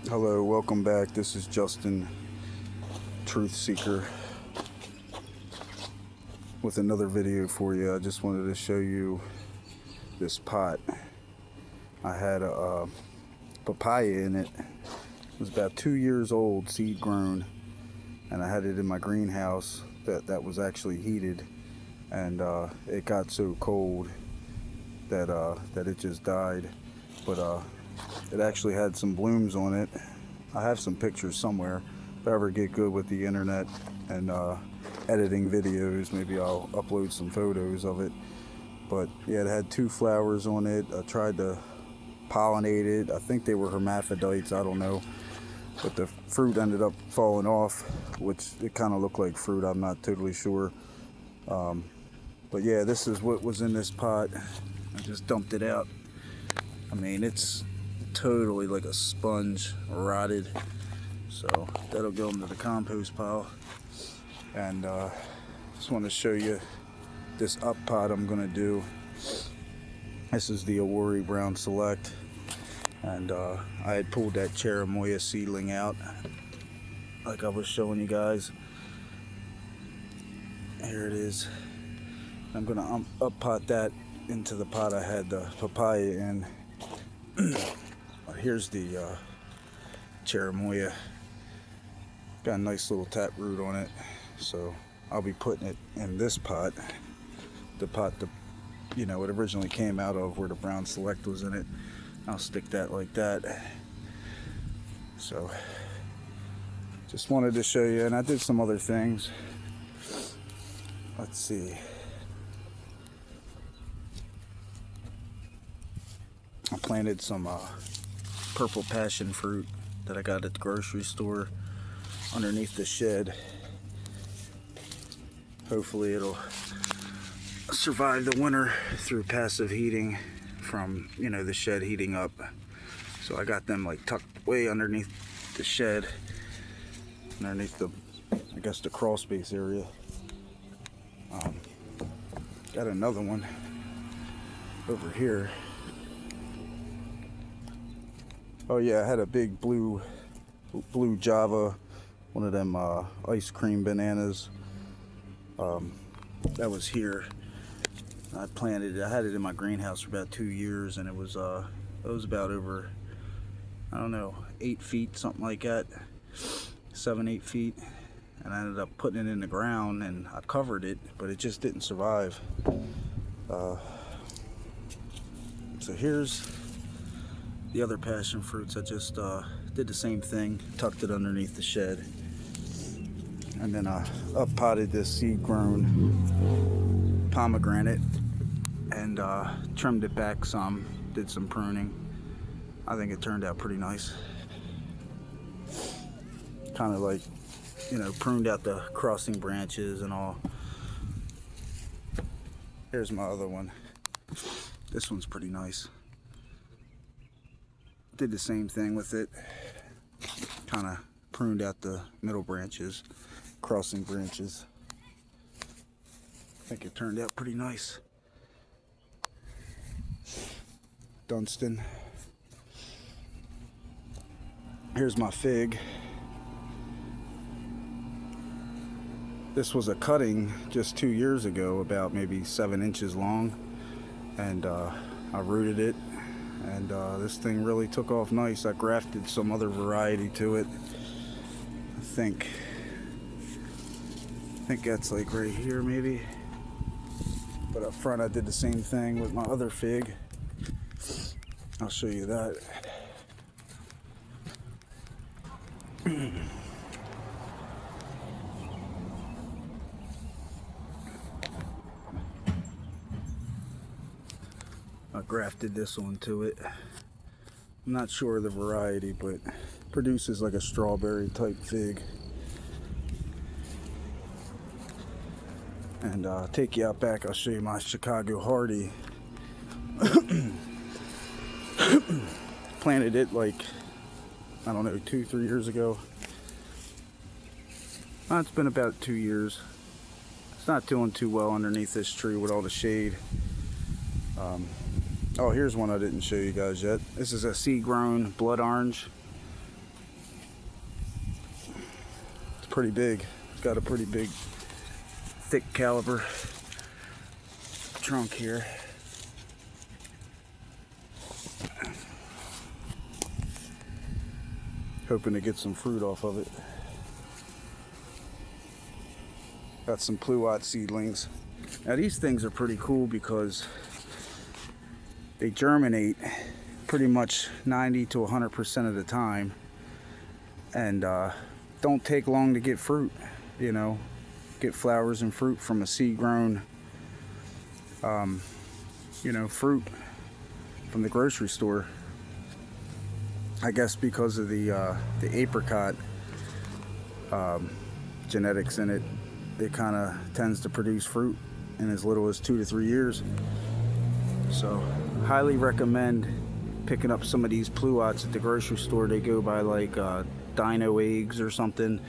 Hello, welcome back. This is Justin, Truth Seeker, with another video for you. I just wanted to show you this pot. I had a papaya in it. It was about 2 years old, seed grown, and I had it in my greenhouse that was actually heated, and it got so cold that it just died. But it actually had some blooms on it. I have some pictures somewhere. If I ever get good with the internet and editing videos, maybe I'll upload some photos of it. But yeah, it had 2 flowers on it. I tried to pollinate it. I think they were hermaphrodites, I don't know. But the fruit ended up falling off, which it kind of looked like fruit, I'm not totally sure. But yeah, this is what was in this pot. I just dumped it out. I mean, it's totally like a sponge, rotted. So that'll go into the compost pile. And just want to show you this up pot I'm gonna do. This is the Awori Brown Select, and I had pulled that cherimoya seedling out like I was showing you guys. Here it is. I'm gonna up pot that into the pot I had the papaya in. Here's the cherimoya. Got a nice little tap root on it, so I'll be putting it in this pot, the pot it originally came out of, where the Brown Select was in it. I'll stick that like that. So just wanted to show you, and I did some other things. Let's see. I planted some purple passion fruit that I got at the grocery store underneath the shed. Hopefully it'll survive the winter through passive heating from, the shed heating up. So I got them like tucked way underneath the shed, underneath the, I guess, the crawl space area. Got another one over here. Oh yeah, I had a big blue Java, one of them ice cream bananas. That was here. I planted it. I had it in my greenhouse for about 2 years, and it was about over, I don't know, 8 feet, something like that, 7-8 feet. And I ended up putting it in the ground, and I covered it, but it just didn't survive. So here's the other passion fruits. I just did the same thing, tucked it underneath the shed, and then I up potted this seed grown pomegranate and trimmed it back some, did some pruning. I think it turned out pretty nice. Kind of like, pruned out the crossing branches and all. Here's my other one. This one's pretty nice. Did the same thing with it. Kind of pruned out the middle branches, crossing branches. I think it turned out pretty nice. Dunstan. Here's my fig. This was a cutting just 2 years ago, about maybe 7 inches long, and I rooted it, and this thing really took off nice. I grafted some other variety to it. I think that's like right here maybe. But up front I did the same thing with my other fig. I'll show you that. I grafted this onto it. I'm not sure of the variety, but produces like a strawberry type fig. And I'll take you out back. I'll show you my Chicago Hardy. Planted it like, I don't know, 2-3 years ago. It's been about 2 years. It's not doing too well underneath this tree with all the shade. Oh, here's one I didn't show you guys yet. This is a seed grown blood orange. pretty big. It's got a pretty big, thick caliber trunk here. Hoping to get some fruit off of it. Got some pluot seedlings. Now these things are pretty cool because they germinate pretty much 90 to 100% of the time, and don't take long to get fruit. You know, get flowers and fruit from a seed grown, you know, fruit from the grocery store. I guess because of the apricot genetics in it, it kind of tends to produce fruit in as little as 2 to 3 years. So highly recommend picking up some of these pluots at the grocery store. They go by like dino eggs or something.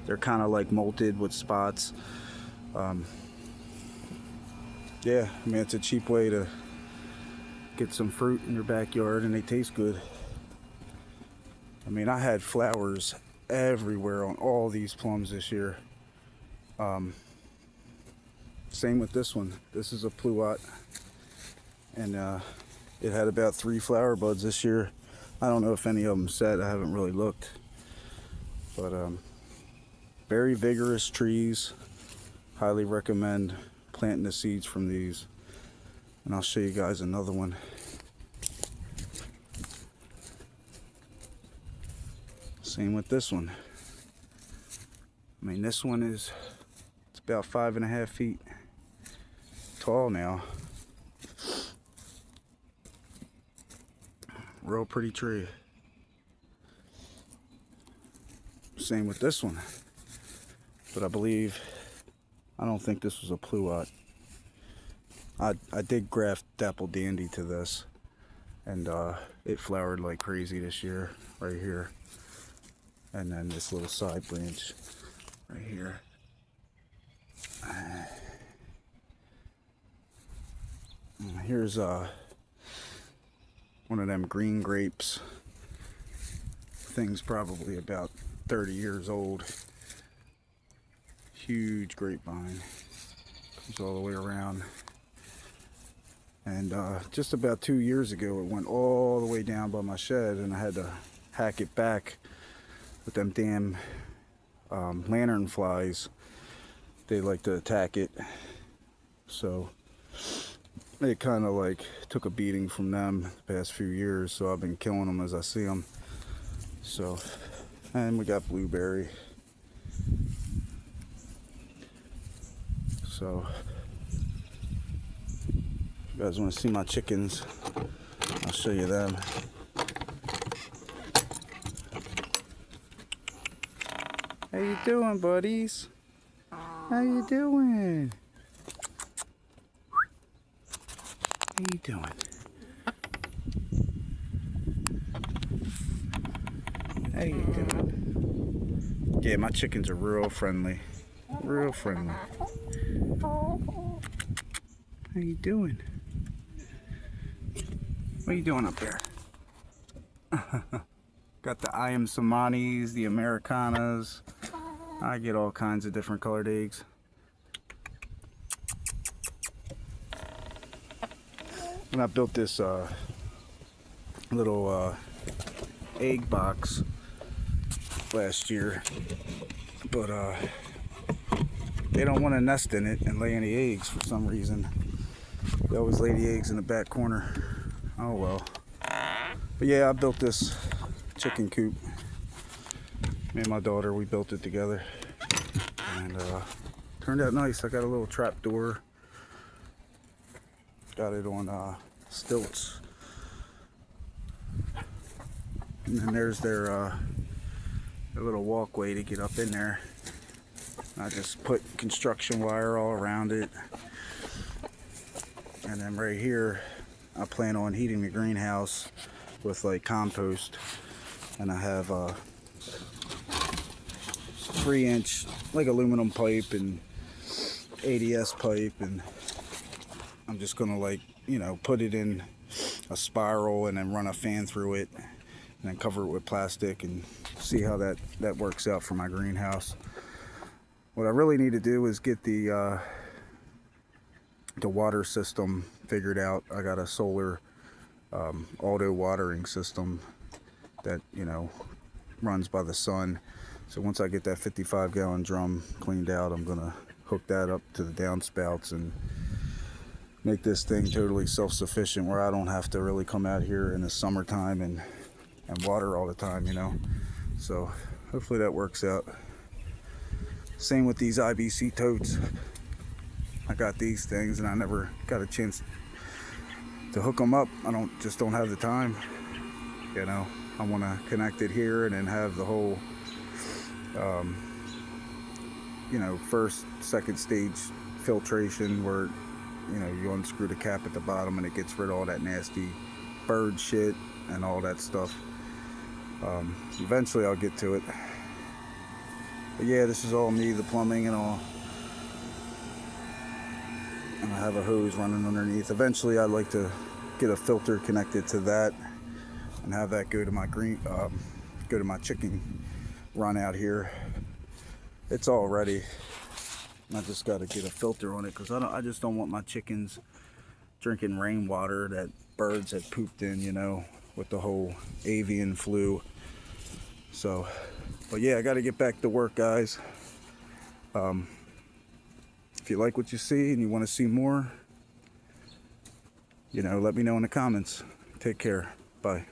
They're kind of like molted with spots. Yeah, I mean, it's a cheap way to get some fruit in your backyard, and they taste good. I mean, I had flowers everywhere on all these plums this year. Same with this one. This is a pluot, and it had about 3 flower buds this year. I don't know if any of them set. I haven't really looked, but very vigorous trees. Highly recommend planting the seeds from these, and I'll show you guys another one. Same with this one. I mean, this one it's about 5.5 feet tall now. Real pretty tree. Same with this one. But I don't think this was a pluot. I did graft dapple dandy to this, and it flowered like crazy this year right here. And then this little side branch right here. Here's one of them green grapes. Thing's probably about 30 years old. Huge grapevine. Comes all the way around. And just about 2 years ago, it went all the way down by my shed, and I had to hack it back with them damn lantern flies. They like to attack it, so it kind of like took a beating from them the past few years. So I've been killing them as I see them. So, and we got blueberry. So if you guys want to see my chickens, I'll show you them. How you doing, buddies? How you doing? How you doing? How you doing? Yeah, my chickens are real friendly. Real friendly. How you doing? What are you doing up there? Got the I am Samanis, the Americanas. I get all kinds of different colored eggs. And I built this little egg box last year, but they don't want to nest in it and lay any eggs for some reason. They always lay the eggs in the back corner. Oh well. But yeah, I built this chicken coop. Me and my daughter, we built it together, and turned out nice. I got a little trap door. Got it on stilts, and then there's their little walkway to get up in there. I just put construction wire all around it, and then right here I plan on heating the greenhouse with like compost, and I have 3-inch like aluminum pipe and ADS pipe, and I'm just gonna, like, you know, put it in a spiral and then run a fan through it and then cover it with plastic and see how that works out for my greenhouse. What I really need to do is get the water system figured out. I got a solar auto watering system that, you know, runs by the sun. So once I get that 55-gallon drum cleaned out, I'm gonna hook that up to the downspouts and make this thing totally self-sufficient, where I don't have to really come out here in the summertime and water all the time, you know. So hopefully that works out. Same with these IBC totes. I got these things and I never got a chance to hook them up. I just don't have the time, you know. I want to connect it here and then have the whole you know, first, second stage filtration, where, you know, you unscrew the cap at the bottom and it gets rid of all that nasty bird shit and all that stuff. Eventually I'll get to it. But yeah, this is all me, the plumbing and all. And I have a hose running underneath. Eventually I'd like to get a filter connected to that and have that go to my go to my chicken run out here. It's all ready. I just got to get a filter on it, because I just don't want my chickens drinking rainwater that birds had pooped in, you know, with the whole avian flu. So, but yeah, I got to get back to work, guys. If you like what you see and you want to see more, you know, let me know in the comments. Take care. Bye.